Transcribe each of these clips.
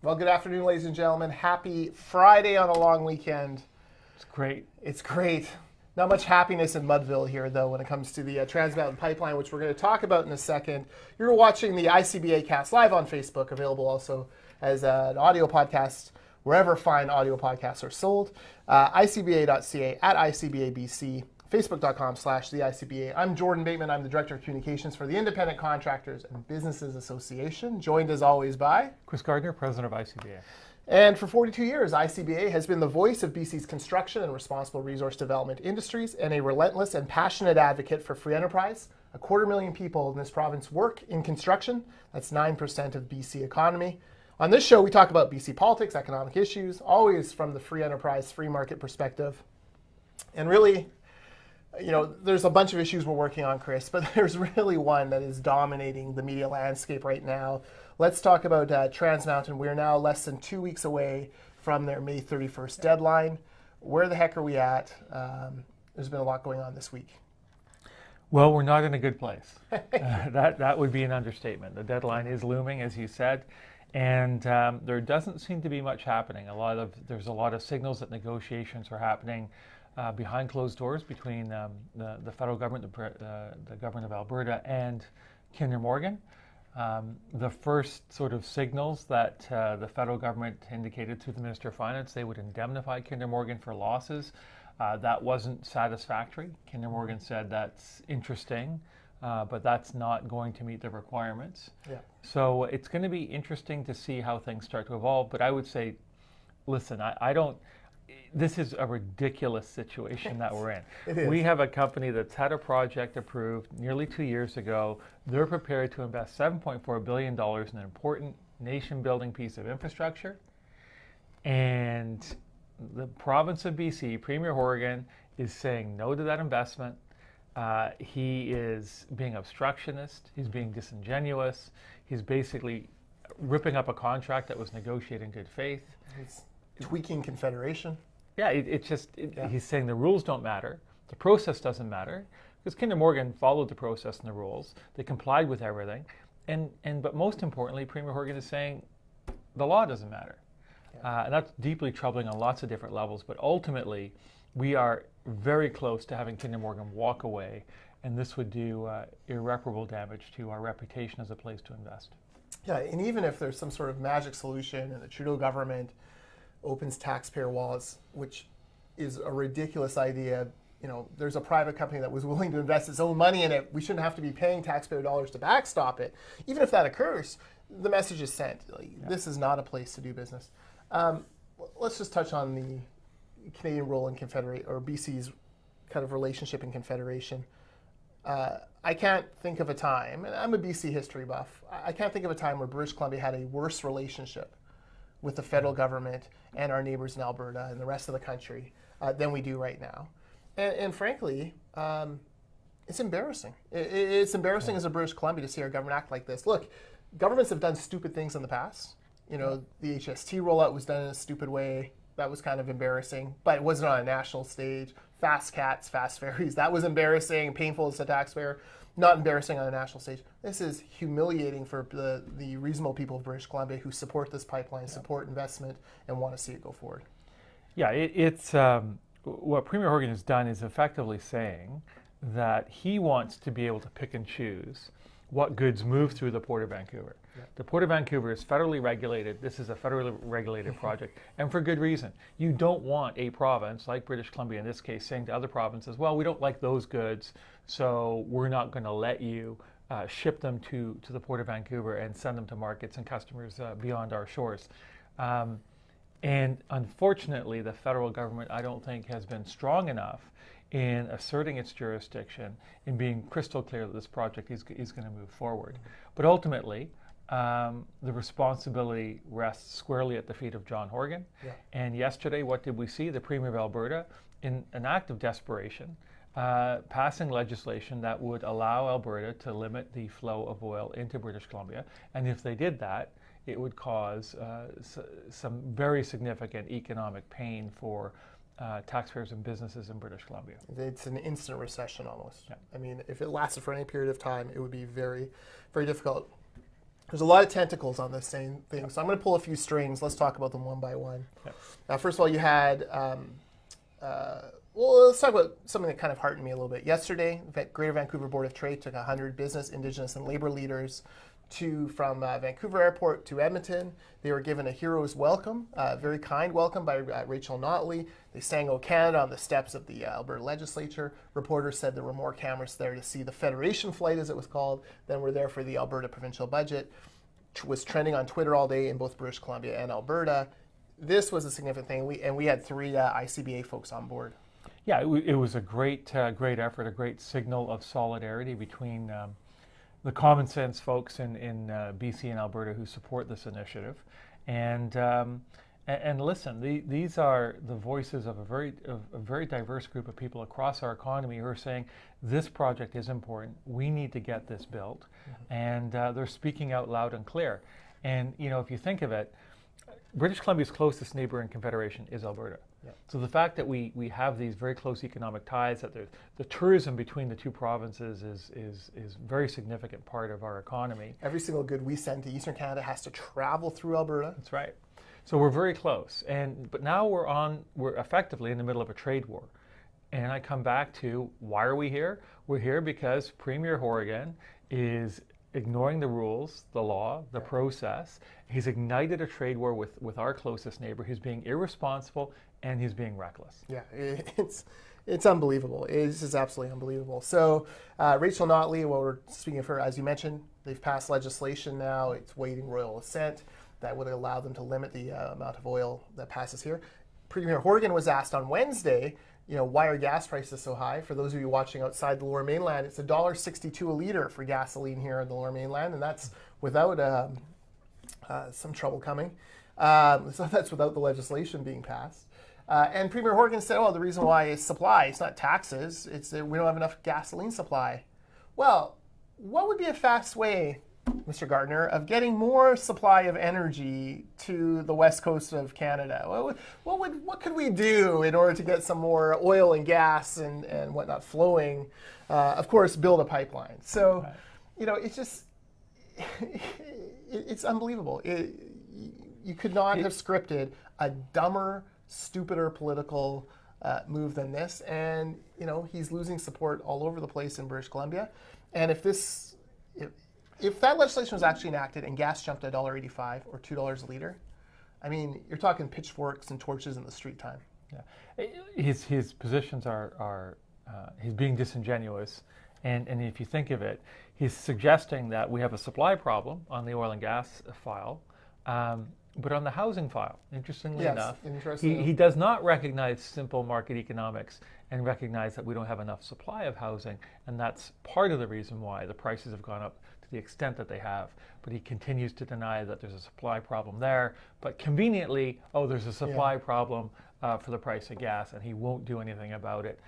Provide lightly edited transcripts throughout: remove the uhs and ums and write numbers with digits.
Well, good afternoon, ladies and gentlemen. Happy Friday on a long weekend. It's great. It's great. Not much happiness in Mudville here, though, when it comes to the Trans Mountain Pipeline, which we're going to talk about in a second. You're watching the ICBA CAST live on Facebook, available also as an audio podcast wherever fine audio podcasts are sold. ICBA.ca, at ICBABC, Facebook.com/the ICBA. I'm Jordan Bateman. I'm the Director of Communications for the Independent Contractors and Businesses Association, joined as always by Chris Gardner, President of ICBA. And for 42 years, ICBA has been the voice of BC's construction and responsible resource development industries and a relentless and passionate advocate for free enterprise. 250,000 people in this province work in construction. That's 9% of BC economy. On this show, we talk about BC politics, economic issues, always from the free enterprise, free market perspective. And really, you know, there's a bunch of issues we're working on, Chris, but there's really one that is dominating the media landscape right now. Let's talk about Trans Mountain. We're now less than 2 weeks away from their May 31st deadline. Where the heck are we at? There's been a lot going on this week. Well, we're not in a good place. That would be an understatement. The deadline is looming, as you said, and there doesn't seem to be much happening. There's a lot of signals that negotiations are happening behind closed doors between the federal government, the government of Alberta, and Kinder Morgan. The first sort of signals that the federal government indicated through the Minister of Finance, they would indemnify Kinder Morgan for losses. That wasn't satisfactory. Kinder Morgan said that's interesting, but that's not going to meet the requirements. Yeah. So it's going to be interesting to see how things start to evolve. But I would say, listen, I don't. This is a ridiculous situation that we're in. We have a company that's had a project approved nearly 2 years ago. They're prepared to invest $7.4 billion in an important nation-building piece of infrastructure. And the province of BC, Premier Horgan, is saying no to that investment. He is being obstructionist. He's being disingenuous. He's basically ripping up a contract that was negotiated in good faith. He's tweaking Confederation. Yeah, he's saying the rules don't matter, the process doesn't matter, because Kinder Morgan followed the process and the rules. They complied with everything, but most importantly, Premier Horgan is saying the law doesn't matter, and that's deeply troubling on lots of different levels. But ultimately, we are very close to having Kinder Morgan walk away, and this would do irreparable damage to our reputation as a place to invest. Yeah, and even if there's some sort of magic solution and the Trudeau government opens taxpayer wallets, which is a ridiculous idea. You know, there's a private company that was willing to invest its own money in it. We shouldn't have to be paying taxpayer dollars to backstop it. Even if that occurs, the message is sent. This is not a place to do business. Let's just touch on the Canadian role in Confederation, or BC's kind of relationship in Confederation. I can't think of a time, and I'm a BC history buff, I can't think of a time where British Columbia had a worse relationship with the federal government and our neighbors in Alberta and the rest of the country than we do right now. And frankly, it's embarrassing. It's embarrassing as a British Columbia to see our government act like this. Look, governments have done stupid things in the past. You know, the HST rollout was done in a stupid way. That was kind of embarrassing, but it wasn't on a national stage. Fast cats, fast ferries, that was embarrassing, painful as a taxpayer. Not embarrassing on a national stage. This is humiliating for the reasonable people of British Columbia who support this pipeline, support investment, and want to see it go forward. Yeah, it's what Premier Horgan has done is effectively saying that he wants to be able to pick and choose what goods move through the Port of Vancouver. Yeah. The Port of Vancouver is federally regulated. This is a federally regulated project, and for good reason. You don't want a province, like British Columbia in this case, saying to other provinces, well, we don't like those goods, so we're not going to let you ship them to the Port of Vancouver and send them to markets and customers beyond our shores. And unfortunately, the federal government, I don't think, has been strong enough in asserting its jurisdiction, in being crystal clear that this project is going to move forward. But ultimately, the responsibility rests squarely at the feet of John Horgan. Yeah. And yesterday, what did we see? The Premier of Alberta, in an act of desperation, passing legislation that would allow Alberta to limit the flow of oil into British Columbia. And if they did that, it would cause some very significant economic pain for taxpayers and businesses in British Columbia. It's an instant recession almost. Yeah. I mean, if it lasted for any period of time, it would be very, very difficult. There's a lot of tentacles on this same thing, so I'm going to pull a few strings. Let's talk about them one by one. First of all, you had, well, let's talk about something that kind of heartened me a little bit. Yesterday, the Greater Vancouver Board of Trade took 100 business, Indigenous, and labor leaders from Vancouver Airport to Edmonton. They were given a hero's welcome, very kind welcome by Rachel Notley. They sang "O Canada" on the steps of the Alberta Legislature. Reporters said there were more cameras there to see the Federation flight, as it was called, than were there for the Alberta provincial budget. Was trending on Twitter all day in both British Columbia and Alberta. This was a significant thing, we had 3 ICBA folks on board. Yeah, it was a great effort, a great signal of solidarity between the common sense folks in BC and Alberta who support this initiative. And listen, these are the voices of a very diverse group of people across our economy who are saying this project is important. We need to get this built, and they're speaking out loud and clear. And if you think of it, British Columbia's closest neighbor in Confederation is Alberta. So the fact that we have these very close economic ties, that the tourism between the two provinces is very significant part of our economy. Every single good we send to Eastern Canada has to travel through Alberta. That's right. So we're very close, but now we're effectively in the middle of a trade war. And I come back to, why are we here? We're here because Premier Horgan is ignoring the rules, the law, the process. He's ignited a trade war with our closest neighbor. He's being irresponsible and he's being reckless. Yeah, it's unbelievable. This is absolutely unbelievable. So Rachel Notley, well, we're speaking of her, as you mentioned, they've passed legislation now. It's waiting royal assent that would allow them to limit the amount of oil that passes here. Premier Horgan was asked on Wednesday, why are gas prices so high? For those of you watching outside the Lower Mainland, it's $1.62 a liter for gasoline here in the Lower Mainland, and that's without some trouble coming. So that's without the legislation being passed. And Premier Horgan said, the reason why is supply. It's not taxes. It's that we don't have enough gasoline supply. Well, what would be a fast way, Mr. Gardner, of getting more supply of energy to the west coast of Canada? What could we do in order to get some more oil and gas and whatnot flowing? Of course, build a pipeline. So, it's just, it's unbelievable. You could not have scripted a dumber, stupider political move than this. And, he's losing support all over the place in British Columbia. And if that legislation was actually enacted and gas jumped to $1.85 or $2 a liter, I mean, you're talking pitchforks and torches in the street time. Yeah, his positions are he's being disingenuous, and if you think of it, he's suggesting that we have a supply problem on the oil and gas file, but on the housing file, interestingly enough, he does not recognize simple market economics and recognize that we don't have enough supply of housing, and that's part of the reason why the prices have gone up to the extent that they have. But he continues to deny that there's a supply problem there, but conveniently, there's a supply problem for the price of gas, and he won't do anything about it,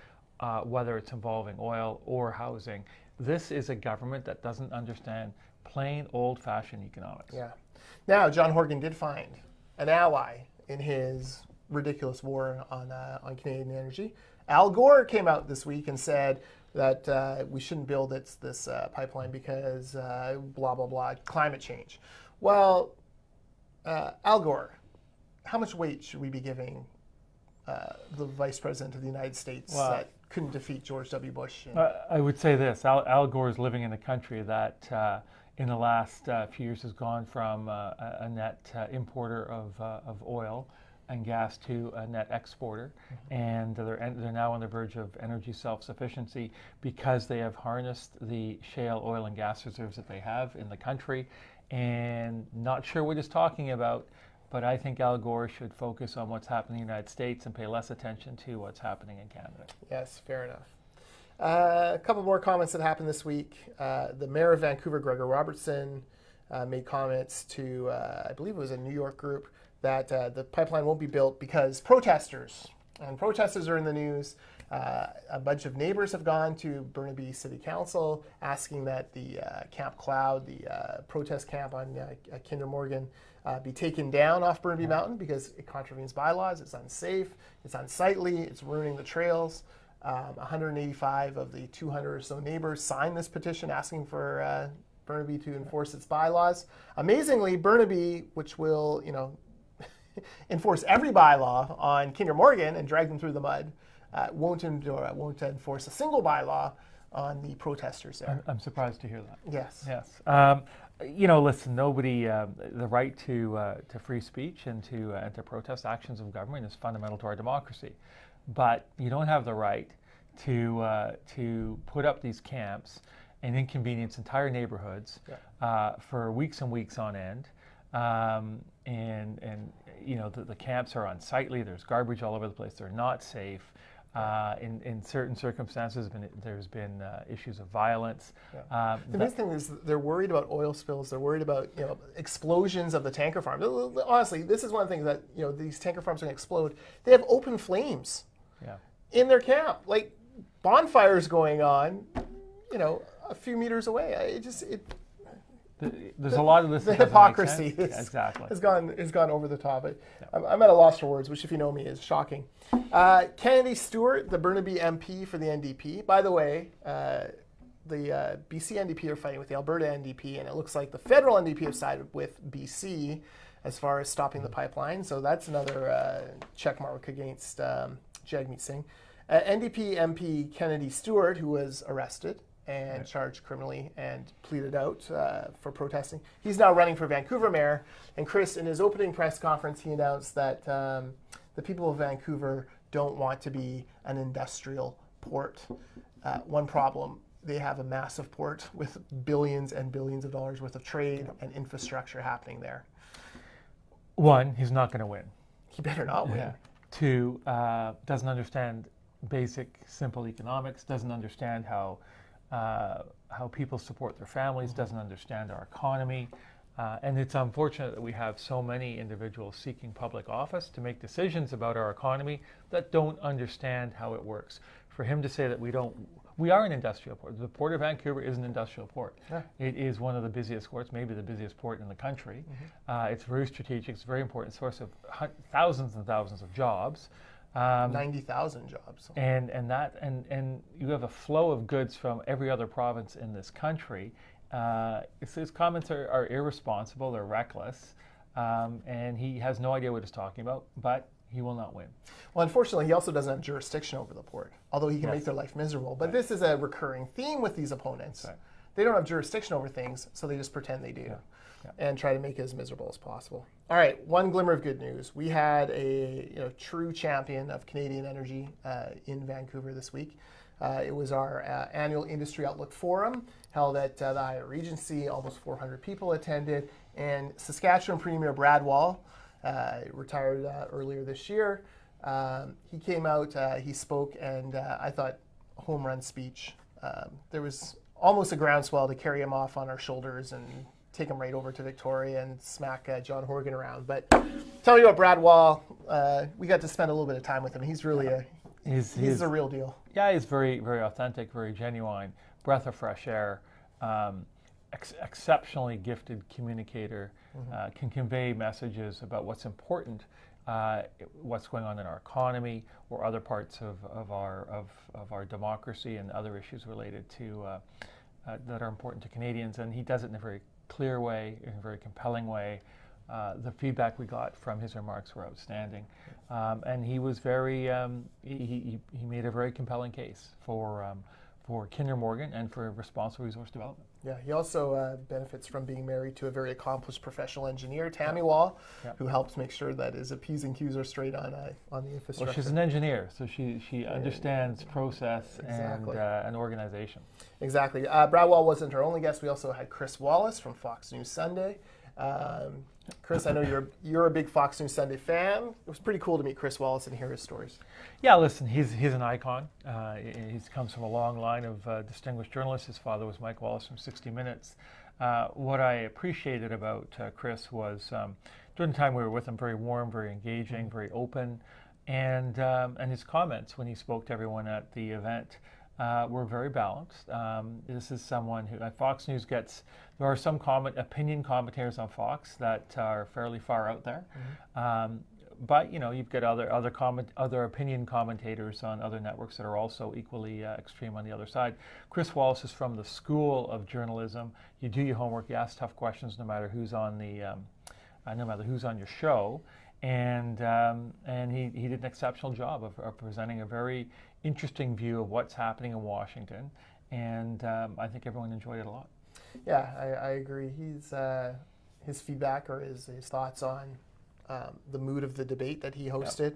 whether it's involving oil or housing. This is a government that doesn't understand plain old-fashioned economics. Yeah. Now, John Horgan did find an ally in his ridiculous war on Canadian energy. Al Gore came out this week and said that we shouldn't build this pipeline because blah, blah, blah, climate change. Well, Al Gore, how much weight should we be giving the Vice President of the United States that couldn't defeat George W. Bush? I would say this. Al Gore is living in a country that in the last few years has gone from a net importer of oil and gas to a net exporter, and they're now on the verge of energy self-sufficiency because they have harnessed the shale oil and gas reserves that they have in the country. And not sure what he's talking about, but I think Al Gore should focus on what's happening in the United States and pay less attention to what's happening in Canada. Yes, fair enough. A couple more comments that happened this week. The mayor of Vancouver, Gregor Robertson, made comments to, I believe it was a New York group, that the pipeline won't be built because protesters are in the news. A bunch of neighbors have gone to Burnaby City Council asking that the Camp Cloud, the protest camp on Kinder Morgan, be taken down off Burnaby Mountain because it contravenes bylaws, it's unsafe, it's unsightly, it's ruining the trails. 185 of the 200 or so neighbors signed this petition asking for Burnaby to enforce its bylaws. Amazingly, Burnaby, which will, enforce every bylaw on Kinder Morgan and drag them through the mud, won't enforce a single bylaw on the protesters there. I'm surprised to hear that. Yes. Yes. Listen, nobody, the right to free speech and to protest actions of government is fundamental to our democracy. But you don't have the right to put up these camps and inconvenience entire neighborhoods for weeks and weeks on end. The camps are unsightly. There's garbage all over the place. They're not safe. In certain circumstances, there's been issues of violence. Yeah. The main thing is they're worried about oil spills. They're worried about explosions of the tanker farm. Honestly, this is one of the things that these tanker farms are going to explode. They have open flames in their camp, like bonfires going on, a few meters away. There's a lot of this. The hypocrisy exactly has gone over the top. I'm at a loss for words, which, if you know me, is shocking. Kennedy Stewart, the Burnaby MP for the NDP. By the way, the BC NDP are fighting with the Alberta NDP, and it looks like the federal NDP have sided with BC as far as stopping the pipeline. So that's another check mark against Jagmeet Singh. NDP MP Kennedy Stewart, who was arrested and charged criminally and pleaded out for protesting. He's now running for Vancouver mayor. And Chris, in his opening press conference, he announced that the people of Vancouver don't want to be an industrial port. One problem, they have a massive port with billions and billions of dollars worth of trade and infrastructure happening there. One, he's not going to win. He better not win. Yeah. Two, doesn't understand basic, simple economics, doesn't understand how people support their families, doesn't understand our economy. And it's unfortunate that we have so many individuals seeking public office to make decisions about our economy that don't understand how it works. For him to say that we are an industrial port. The Port of Vancouver is an industrial port. Yeah. It is one of the busiest ports, maybe the busiest port in the country. Mm-hmm. It's very strategic. It's a very important source of thousands and thousands of jobs. 90,000 jobs. And you have a flow of goods from every other province in this country. His comments are irresponsible, they're reckless, and he has no idea what he's talking about, but he will not win. Well, unfortunately, he also doesn't have jurisdiction over the port, although he can make their life miserable. But this is a recurring theme with these opponents. Right. They don't have jurisdiction over things, so they just pretend they do and try to make it as miserable as possible. All right, one glimmer of good news. We had a true champion of Canadian energy in Vancouver this week. It was our annual Industry Outlook Forum held at the Hyatt Regency. Almost 400 people attended. And Saskatchewan Premier Brad Wall, retired earlier this year. He came out, he spoke, and I thought a home run speech. There was almost a groundswell to carry him off on our shoulders and take him right over to Victoria and smack John Horgan around. But tell you about Brad Wall, we got to spend a little bit of time with him. He's really he's the real deal. Yeah, he's very, very authentic, very genuine, breath of fresh air, exceptionally gifted communicator, can convey messages about what's important, what's going on in our economy or other parts of our democracy and other issues related to that are important to Canadians. And he does it in a very clear way, in a very compelling way. The feedback we got from his remarks were outstanding, and he was very. He made a very compelling case for Kinder Morgan and for responsible resource development. Yeah, he also benefits from being married to a very accomplished professional engineer, Tammy Wall, who helps make sure that his P's and Q's are straight on the infrastructure. Well, she's an engineer, so she understands process and organization. Exactly. Brad Wall wasn't our only guest. We also had Chris Wallace from Fox News Sunday. Chris, I know you're a big Fox News Sunday fan. It was pretty cool to meet Chris Wallace and hear his stories. Yeah, listen, he's an icon. He comes from a long line of distinguished journalists. His father was Mike Wallace from 60 Minutes. What I appreciated about Chris was during the time we were with him, very warm, very engaging, very open, and his comments when he spoke to everyone at the event were very balanced. This is someone who Fox News gets. There are some opinion commentators on Fox that are fairly far out there. but you've got other opinion commentators on other networks that are also equally extreme on the other side. Chris Wallace is from the School of Journalism. You do your homework, you ask tough questions, no matter who's on your show, and he did an exceptional job of presenting a very interesting view of what's happening in Washington, and I think everyone enjoyed it a lot. Yeah, I agree. His feedback or his thoughts on the mood of the debate that he hosted,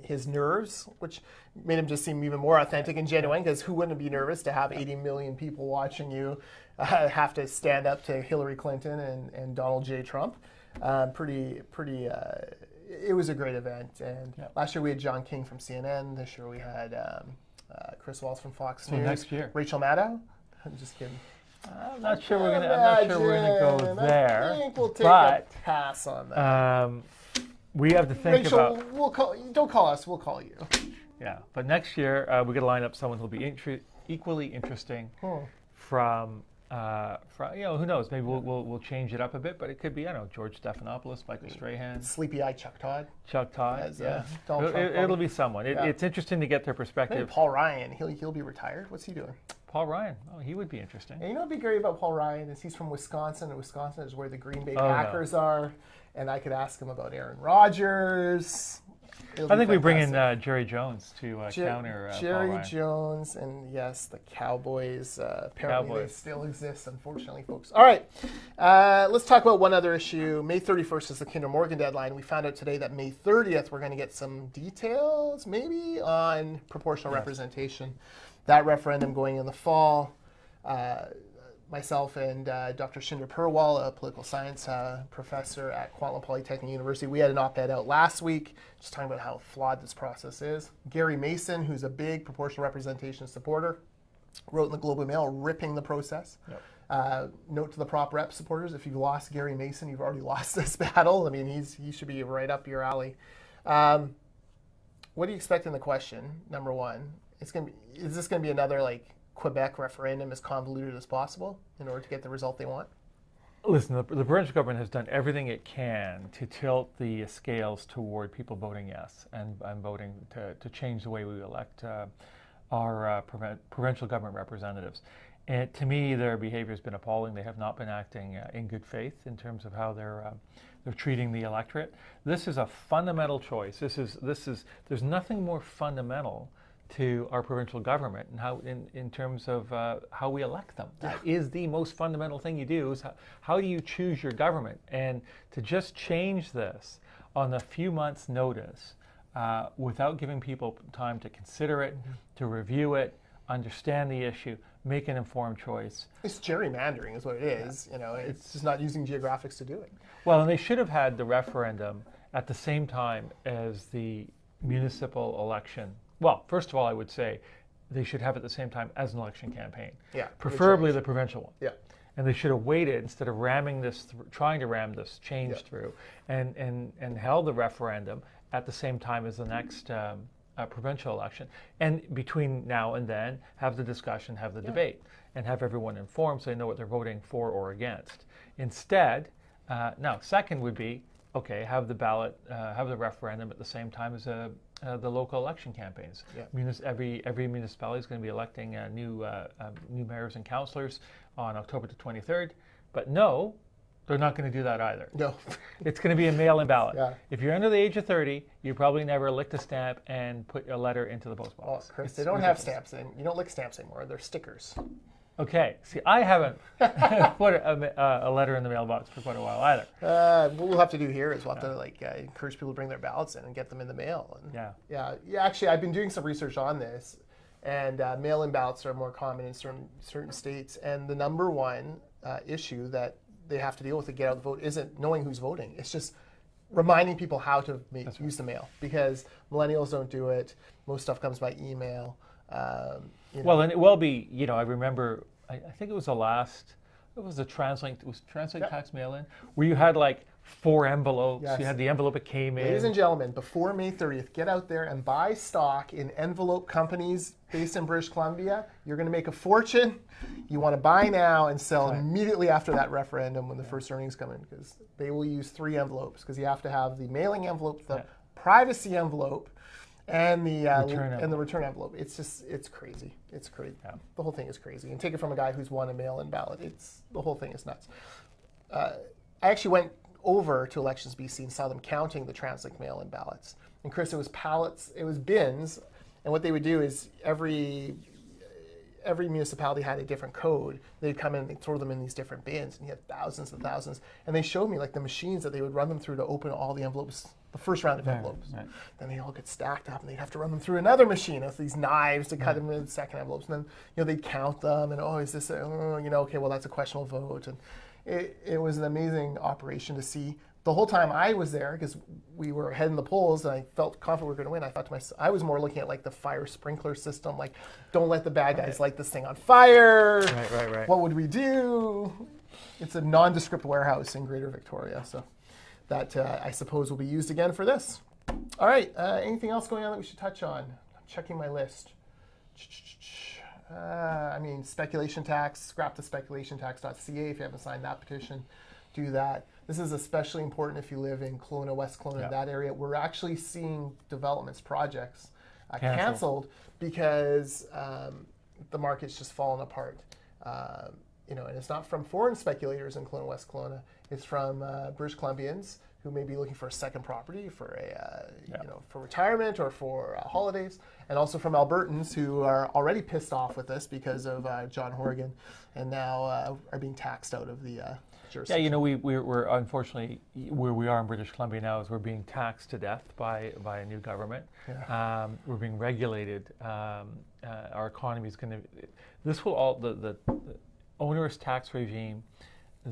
his nerves, which made him just seem even more authentic and genuine, because who wouldn't be nervous to have 80 million people watching you have to stand up to Hillary Clinton and Donald J. Trump? It was a great event. And last year we had John King from CNN. This year we had Chris Wallace from Fox News. Next year, Rachel Maddow. I'm just kidding. I'm not sure we're gonna go there. I think we'll take a pass on that. We have to think Rachel, about. Don't call us. We'll call you. Yeah, but next year we're gonna line up someone who'll be equally interesting. From who knows? Maybe we'll change it up a bit, but it could be George Stephanopoulos, Michael Strahan, Sleepy-eyed Chuck Todd. It'll be someone. It's interesting to get their perspective. Maybe Paul Ryan, he'll be retired. What's he doing? Paul Ryan. Oh, he would be interesting. And what'd be great about Paul Ryan is he's from Wisconsin, and Wisconsin is where the Green Bay Packers are. And I could ask him about Aaron Rodgers. I think we bring in Jerry Jones to counter Jerry Paul Ryan. Jones, and yes, the Cowboys. Apparently they still exist, unfortunately, folks. All right, let's talk about one other issue. May 31st is the Kinder Morgan deadline. We found out today that May 30th we're going to get some details, maybe, on proportional representation. That referendum going in the fall. Myself and Dr. Shinder Purwal, a political science professor at Kwantlen Polytechnic University, we had an op-ed out last week just talking about how flawed this process is. Gary Mason, who's a big proportional representation supporter, wrote in the Globe and Mail ripping the process. Note to the Prop Rep supporters, if you've lost Gary Mason, you've already lost this battle. I mean, he should be right up your alley. What do you expect in the question, number one? Is this going to be another Quebec referendum as convoluted as possible in order to get the result they want? Listen, the provincial government has done everything it can to tilt the scales toward people voting yes and voting to change the way we elect our provincial government representatives. And to me, their behavior has been appalling. They have not been acting in good faith in terms of how they're treating the electorate. This is a fundamental choice. There's nothing more fundamental to our provincial government and how in terms of how we elect them. That is the most fundamental thing you do, is how do you choose your government? And to just change this on a few months' notice without giving people time to consider it, to review it, understand the issue, make an informed choice. It's gerrymandering is what it is. It's just not using geographics to do it. Well, and they should have had the referendum at the same time as the municipal election. Well, first of all, I would say they should have it at the same time as an election campaign. Yeah. Preferably the provincial one. Yeah. And they should have waited instead of trying to ram this change through, and held the referendum at the same time as the next provincial election. And between now and then, have the discussion, have the debate, and have everyone informed so they know what they're voting for or against. Instead, now, second would be, have the ballot, have the referendum at the same time as the local election campaigns. Yeah. Every municipality is going to be electing new mayors and councillors on October the 23rd. But no, they're not going to do that either. No. It's going to be a mail-in ballot. Yeah. If you're under the age of 30, you probably never licked a stamp and put a letter into the post box. Oh, Chris, they don't have stamps. You don't lick stamps anymore. They're stickers. Okay. See, I haven't put a letter in the mailbox for quite a while either. What we'll have to do here is we'll have to encourage people to bring their ballots in and get them in the mail. And yeah. Actually, I've been doing some research on this, and mail-in ballots are more common in certain states. And the number one issue that they have to deal with to get out the vote isn't knowing who's voting. It's just reminding people how to use the mail, because millennials don't do it. Most stuff comes by email. Well, and it will be, I remember, I think it was the Translink tax mail-in, where you had 4 envelopes. Yes. You had the envelope it came in. Ladies and gentlemen, before May 30th, get out there and buy stock in envelope companies based in British Columbia. You're going to make a fortune. You want to buy now and sell immediately after that referendum when the first earnings come in, because they will use 3 envelopes, because you have to have the mailing envelope, the privacy envelope, and the return envelope. It's crazy. It's crazy. Yeah. The whole thing is crazy. And take it from a guy who's won a mail-in ballot. The whole thing is nuts. I actually went over to Elections BC and saw them counting the TransLink mail-in ballots. And Chris, it was pallets, it was bins, and what they would do is every municipality had a different code. They'd come in and they'd throw them in these different bins, and you had thousands and thousands. And they showed me like the machines that they would run them through to open all the envelopes, the first round of envelopes. Right. Then they all get stacked up, and they'd have to run them through another machine with these knives to cut them into the second envelopes. And then they'd count them, and is this okay, well that's a questionable vote. And it was an amazing operation to see. The whole time I was there, because we were ahead in the polls and I felt confident we were going to win, I thought to myself, I was more looking at like the fire sprinkler system, like don't let the bad guys light this thing on fire. Right. What would we do? It's a nondescript warehouse in Greater Victoria, so that I suppose will be used again for this. All right, anything else going on that we should touch on? I'm checking my list. Speculation tax, scrap the speculationtax.ca if you haven't signed that petition, do that. This is especially important if you live in Kelowna, West Kelowna, that area. We're actually seeing developments, projects canceled because the market's just fallen apart. And it's not from foreign speculators in Kelowna, West Kelowna. It's from British Columbians who may be looking for a second property for for retirement or for holidays, and also from Albertans who are already pissed off with this because of John Horgan, and now are being taxed out of the jurisdiction. Yeah, we're unfortunately where we are in British Columbia now is we're being taxed to death by a new government. Yeah. We're being regulated. Our economy is going to. This will all the onerous tax regime,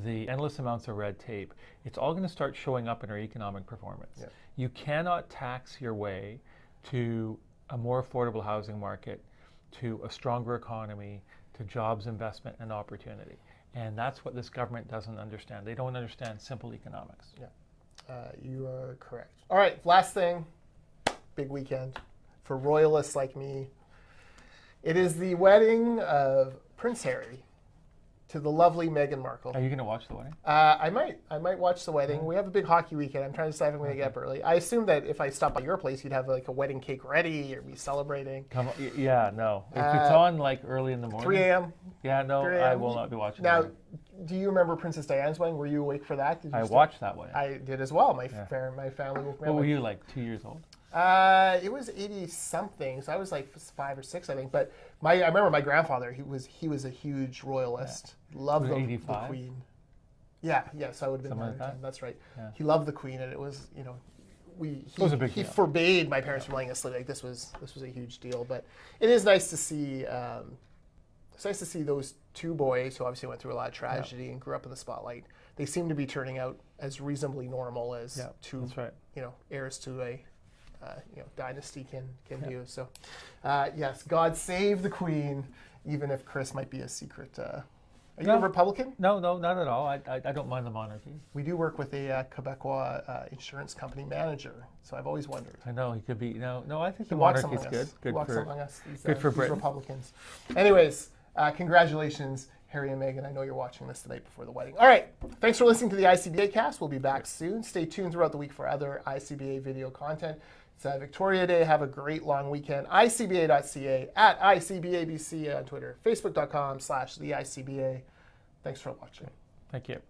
the endless amounts of red tape, it's all going to start showing up in our economic performance. Yeah. You cannot tax your way to a more affordable housing market, to a stronger economy, to jobs, investment, and opportunity. And that's what this government doesn't understand. They don't understand simple economics. Yeah, you are correct. All right, last thing, big weekend for royalists like me. It is the wedding of Prince Harry to the lovely Meghan Markle. Are you going to watch the wedding? I might watch the wedding. We have a big hockey weekend. I'm trying to decide if I'm going to get up early. I assume that if I stop by your place, you'd have like a wedding cake ready or be celebrating. Come on. Yeah, no. If it's on like early in the morning. 3 a.m. Yeah, no, I will not be watching. Now, do you remember Princess Diana's wedding? Were you awake for that? I watched that wedding. I did as well. My family woke me up. What were you, like 2 years old? It was 80 something, so I was like 5 or 6, I think. But I remember my grandfather. He was a huge royalist. Loved the Queen. Yeah, so I would have been there. Like that's right. Yeah. He loved the Queen, and it was he forbade my parents from letting us live. Like this was a huge deal. But it is nice to see. It's nice to see those two boys who obviously went through a lot of tragedy and grew up in the spotlight. They seem to be turning out as reasonably normal as two heirs to a dynasty can do. So, yes, God save the Queen, even if Chris might be a secret. Are you a Republican? No, not at all. I don't mind the monarchy. We do work with a Quebecois insurance company manager, so I've always wondered. I know he could be. No, I think the monarchy is good. Good for Britain. Republicans. Anyways, congratulations, Harry and Meghan. I know you're watching this the night before the wedding. All right, thanks for listening to the ICBA Cast. We'll be back soon. Stay tuned throughout the week for other ICBA video content. It's Victoria Day. Have a great long weekend. ICBA.ca, at ICBABC on Twitter, Facebook.com/the ICBA. Thanks for watching. Thank you.